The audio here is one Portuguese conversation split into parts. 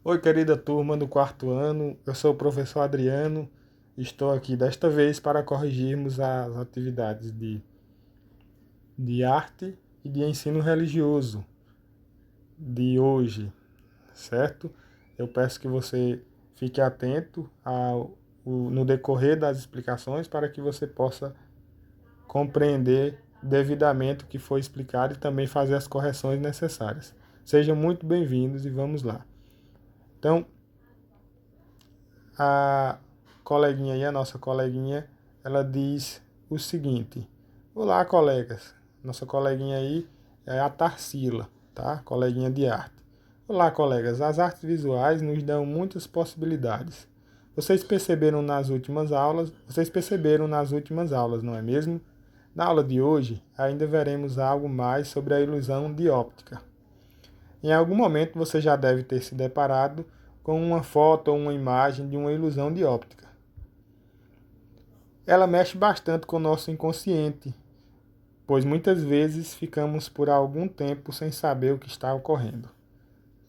Oi, querida turma do quarto ano, eu sou o professor Adriano. Estou aqui desta vez para corrigirmos as atividades de arte e de ensino religioso de hoje, certo? Eu peço que você fique atento no decorrer das explicações para que você possa compreender devidamente o que foi explicado e também fazer as correções necessárias. Sejam muito bem-vindos e vamos lá. Então, a coleguinha aí, a nossa coleguinha, ela diz o seguinte: Olá, colegas. Nossa coleguinha aí é a Tarsila, tá? Coleguinha de arte. Olá, colegas. As artes visuais nos dão muitas possibilidades. Vocês perceberam nas últimas aulas, não é mesmo? Na aula de hoje, ainda veremos algo mais sobre a ilusão de óptica. Em algum momento você já deve ter se deparado com uma foto ou uma imagem de uma ilusão de óptica. Ela mexe bastante com o nosso inconsciente, pois muitas vezes ficamos por algum tempo sem saber o que está ocorrendo.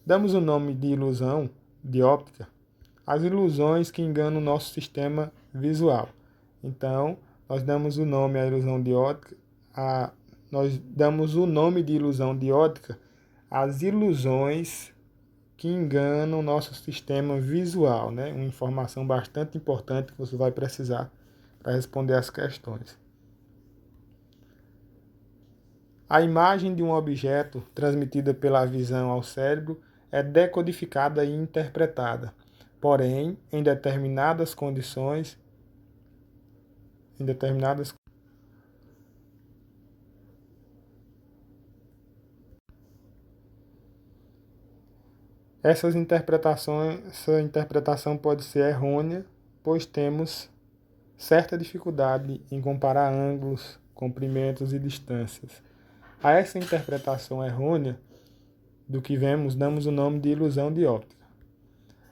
Damos o nome de ilusão de óptica às ilusões que enganam o nosso sistema visual. Então, nós damos o nome à ilusão de óptica, nós damos o nome de ilusão de óptica às ilusões que enganam o nosso sistema visual, né? Uma informação bastante importante que você vai precisar para responder as questões. A imagem de um objeto transmitida pela visão ao cérebro é decodificada e interpretada. Porém, em determinadas condições, em determinadas essa interpretação pode ser errônea, pois temos certa dificuldade em comparar ângulos, comprimentos e distâncias. A essa interpretação errônea do que vemos, damos o nome de ilusão de óptica.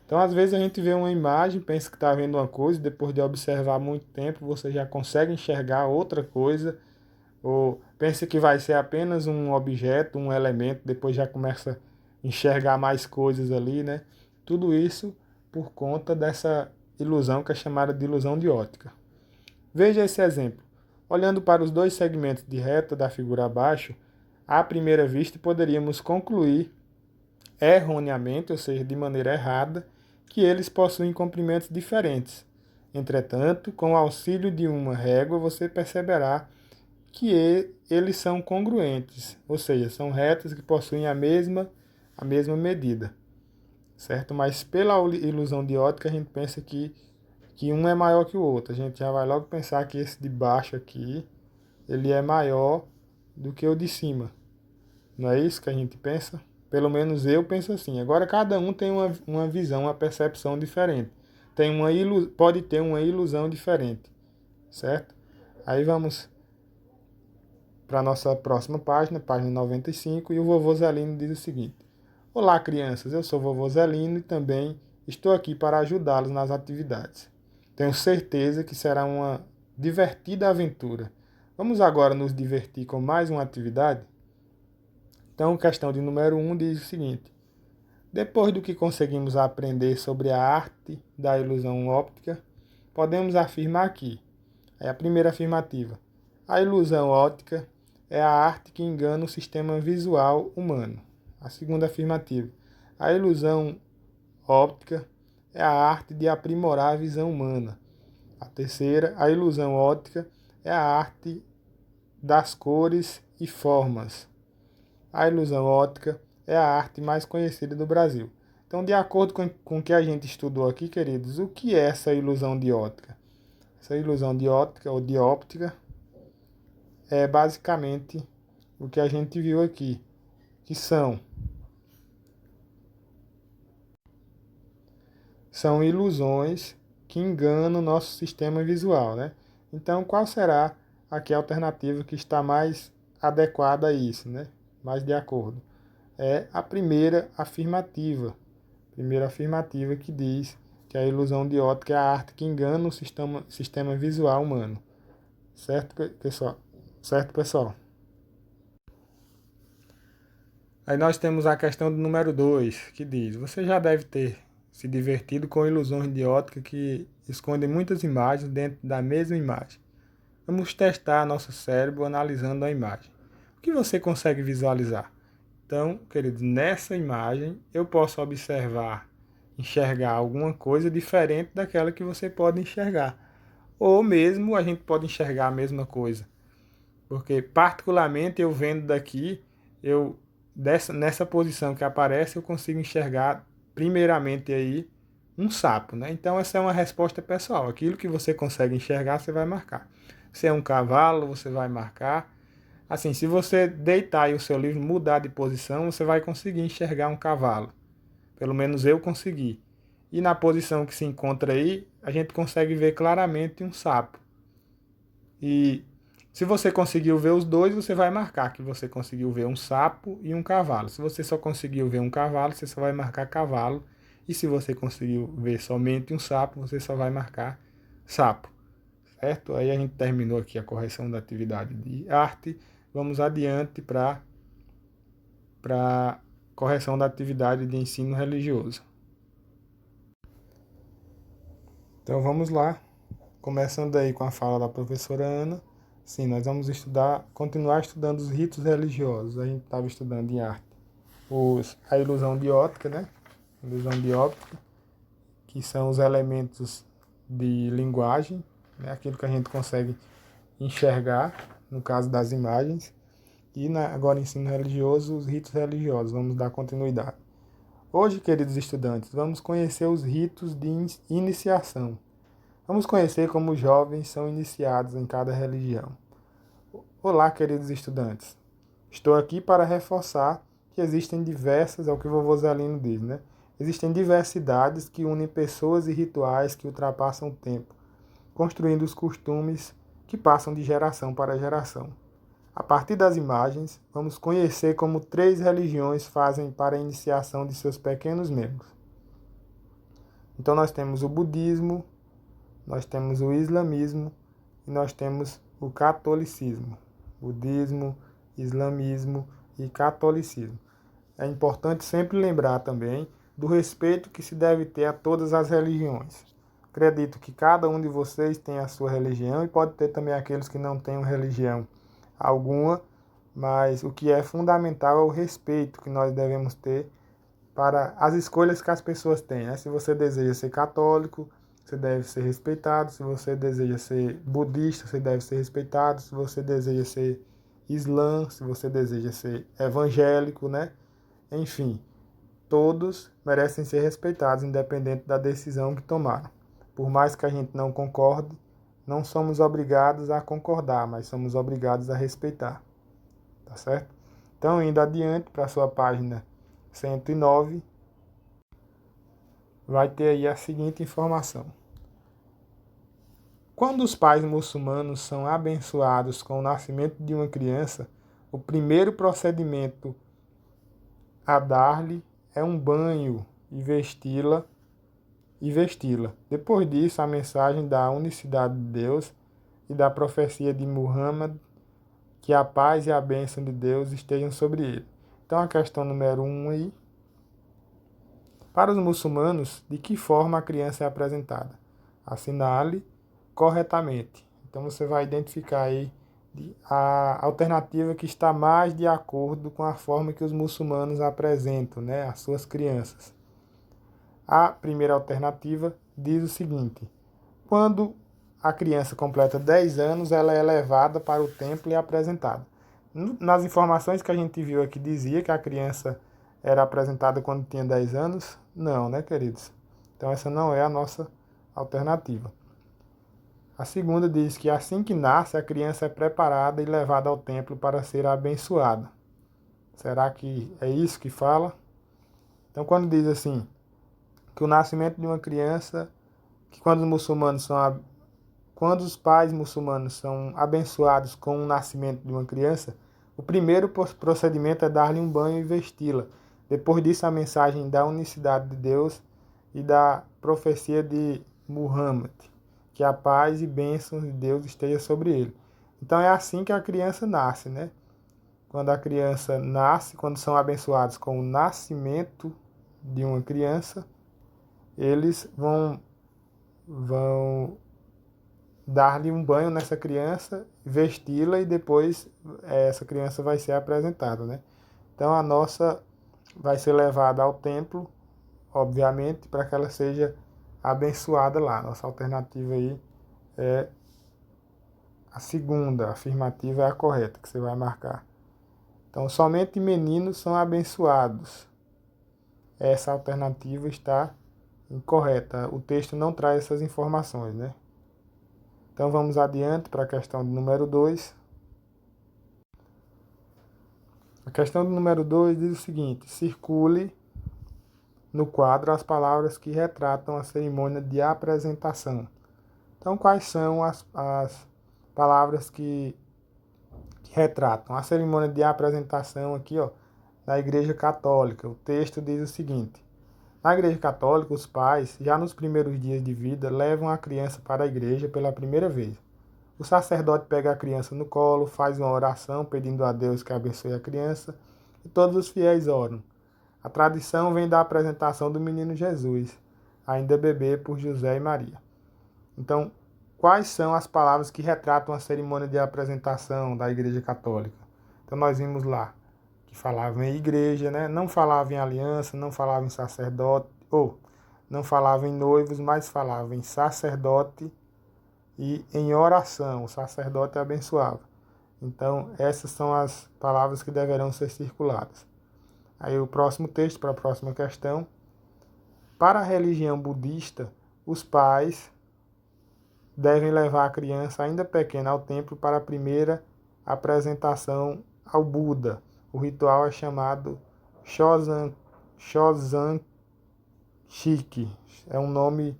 Então, às vezes a gente vê uma imagem, pensa que está vendo uma coisa, e depois de observar muito tempo, você já consegue enxergar outra coisa, ou pensa que vai ser apenas um objeto, um elemento, depois já começa a enxergar mais coisas ali, né? Tudo isso por conta dessa ilusão que é chamada de ilusão de óptica. Veja esse exemplo. Olhando para os dois segmentos de reta da figura abaixo, à primeira vista poderíamos concluir erroneamente, ou seja, de maneira errada, que eles possuem comprimentos diferentes. Entretanto, com o auxílio de uma régua, você perceberá que eles são congruentes, ou seja, são retas que possuem a mesma medida, certo? Mas pela ilusão de ótica, a gente pensa que um é maior que o outro. A gente já vai logo pensar que esse de baixo aqui, ele é maior do que o de cima. Não é isso que a gente pensa? Pelo menos eu penso assim. Agora cada um tem uma visão, uma percepção diferente. Pode ter uma ilusão diferente, certo? Aí vamos para a nossa próxima página, página 95, e o vovô Zelino diz o seguinte: Olá, crianças, eu sou o vovô Zelino e também estou aqui para ajudá-los nas atividades. Tenho certeza que será uma divertida aventura. Vamos agora nos divertir com mais uma atividade? Então, questão de número 1 diz o seguinte: Depois do que conseguimos aprender sobre a arte da ilusão óptica, podemos afirmar que, é a primeira afirmativa, a ilusão óptica é a arte que engana o sistema visual humano. A segunda afirmativa, a ilusão óptica é a arte de aprimorar a visão humana. A terceira, a ilusão óptica é a arte das cores e formas. A ilusão óptica é a arte mais conhecida do Brasil. Então, de acordo com o que a gente estudou aqui, queridos, o que é essa ilusão de óptica? Essa ilusão de óptica ou de óptica é basicamente o que a gente viu aqui, que são ilusões que enganam o nosso sistema visual, né? Então, qual será aqui a alternativa que está mais adequada a isso, né? Mais de acordo? É a primeira afirmativa que diz que a ilusão de óptica é a arte que engana o sistema visual humano. Certo, pessoal? Certo, pessoal? Aí nós temos a questão do número 2, que diz: você já deve ter se divertido com ilusões de ótica que escondem muitas imagens dentro da mesma imagem. Vamos testar nosso cérebro analisando a imagem. O que você consegue visualizar? Então, queridos, nessa imagem eu posso observar, enxergar alguma coisa diferente daquela que você pode enxergar. Ou mesmo a gente pode enxergar a mesma coisa. Porque particularmente eu vendo daqui, nessa posição que aparece, eu consigo enxergar primeiramente aí um sapo, né? Então essa é uma resposta pessoal. Aquilo que você consegue enxergar, você vai marcar. Se é um cavalo, você vai marcar. Assim, se você deitar e o seu livro mudar de posição, você vai conseguir enxergar um cavalo. Pelo menos eu consegui. E na posição que se encontra aí, a gente consegue ver claramente um sapo. E se você conseguiu ver os dois, você vai marcar que você conseguiu ver um sapo e um cavalo. Se você só conseguiu ver um cavalo, você só vai marcar cavalo. E se você conseguiu ver somente um sapo, você só vai marcar sapo. Certo? Aí a gente terminou aqui a correção da atividade de arte. Vamos adiante para correção da atividade de ensino religioso. Então vamos lá, começando aí com a fala da professora Ana. Sim, nós vamos continuar estudando os ritos religiosos. A gente estava estudando em arte a ilusão de óptica, né? Ilusão de óptica, que são os elementos de linguagem, né? Aquilo que a gente consegue enxergar, no caso das imagens. E agora ensino religioso, os ritos religiosos. Vamos dar continuidade. Hoje, queridos estudantes, vamos conhecer os ritos de iniciação. Vamos conhecer como os jovens são iniciados em cada religião. Olá, queridos estudantes. Estou aqui para reforçar que existem diversas, é o que o vovô Zelino diz, né? Existem diversidades que unem pessoas e rituais que ultrapassam o tempo, construindo os costumes que passam de geração para geração. A partir das imagens, vamos conhecer como 3 religiões fazem para a iniciação de seus pequenos membros. Então nós temos o budismo, nós temos o islamismo e nós temos o catolicismo. Budismo, islamismo e catolicismo. É importante sempre lembrar também do respeito que se deve ter a todas as religiões. Acredito que cada um de vocês tem a sua religião e pode ter também aqueles que não têm religião alguma, mas o que é fundamental é o respeito que nós devemos ter para as escolhas que as pessoas têm, né? Se você deseja ser católico, você deve ser respeitado. Se você deseja ser budista, você deve ser respeitado. Se você deseja ser islã, se você deseja ser evangélico, né? Enfim, todos merecem ser respeitados, independente da decisão que tomaram. Por mais que a gente não concorde, não somos obrigados a concordar, mas somos obrigados a respeitar. Tá certo? Então, indo adiante para a sua página 109, vai ter aí a seguinte informação. Quando os pais muçulmanos são abençoados com o nascimento de uma criança, o primeiro procedimento a dar-lhe é um banho e vesti-la. Depois disso, a mensagem da unicidade de Deus e da profecia de Muhammad, que a paz e a bênção de Deus estejam sobre ele. Então, a questão número 1 aí. Para os muçulmanos, de que forma a criança é apresentada? Assinale corretamente. Então, você vai identificar aí a alternativa que está mais de acordo com a forma que os muçulmanos apresentam, né, as suas crianças. A primeira alternativa diz o seguinte: quando a criança completa 10 anos, ela é levada para o templo e apresentada. Nas informações que a gente viu aqui, dizia que a criança era apresentada quando tinha 10 anos? Não, né, queridos? Então, essa não é a nossa alternativa. A segunda diz que assim que nasce, a criança é preparada e levada ao templo para ser abençoada. Será que é isso que fala? Então, quando diz assim, que o nascimento de uma criança, que quando os pais muçulmanos são abençoados com o nascimento de uma criança, o primeiro procedimento é dar-lhe um banho e vesti-la. Depois disso, a mensagem da unicidade de Deus e da profecia de Muhammad, que a paz e bênçãos de Deus esteja sobre ele. Então é assim que a criança nasce, né? quando a criança nasce, quando são abençoados com o nascimento de uma criança, eles vão dar-lhe um banho nessa criança, vesti-la e depois essa criança vai ser apresentada, né? Então a nossa vai ser levada ao templo, obviamente, para que ela seja abençoada lá. Nossa alternativa aí é a segunda, a afirmativa é a correta, que você vai marcar. Então, somente meninos são abençoados. Essa alternativa está incorreta. O texto não traz essas informações, né? Então, vamos adiante para a questão do número 2. A questão do número 2 diz o seguinte: circule no quadro as palavras que retratam a cerimônia de apresentação. Então, quais são as palavras que retratam a cerimônia de apresentação aqui, ó, da Igreja Católica? O texto diz o seguinte: na Igreja Católica, os pais, já nos primeiros dias de vida, levam a criança para a igreja pela primeira vez. O sacerdote pega a criança no colo, faz uma oração pedindo a Deus que abençoe a criança e todos os fiéis oram. A tradição vem da apresentação do menino Jesus, ainda bebê, por José e Maria. Então, quais são as palavras que retratam a cerimônia de apresentação da Igreja Católica? Então, nós vimos lá que falava em igreja, né? Não falava em aliança, não falava em sacerdote, ou não falava em noivos, mas falava em sacerdote e em oração. O sacerdote abençoava. Então, essas são as palavras que deverão ser circuladas. Aí o próximo texto, para a próxima questão. Para a religião budista, os pais devem levar a criança ainda pequena ao templo para a primeira apresentação ao Buda. O ritual é chamado Shozan-shiki. É um nome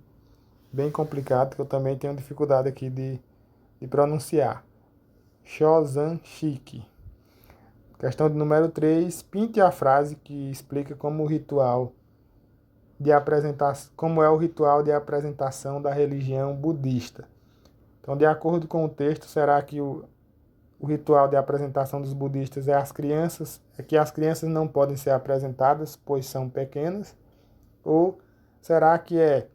bem complicado que eu também tenho dificuldade aqui de pronunciar. Shozan-shiki. Questão de número 3. Pinte a frase que explica como é o ritual de apresentação da religião budista. Então, de acordo com o texto, será que o ritual de apresentação dos budistas é que as crianças não podem ser apresentadas, pois são pequenas? Ou será que é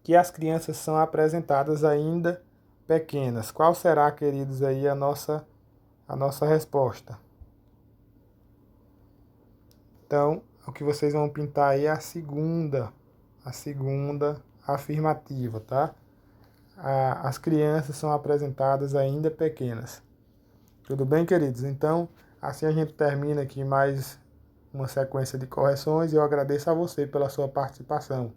que as crianças são apresentadas ainda pequenas? Qual será, queridos, aí a nossa resposta? Então, o que vocês vão pintar aí é a segunda afirmativa, tá? As crianças são apresentadas ainda pequenas. Tudo bem, queridos? Então, assim a gente termina aqui mais uma sequência de correções e eu agradeço a você pela sua participação.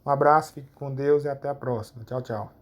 Um abraço, fique com Deus e até a próxima. Tchau, tchau.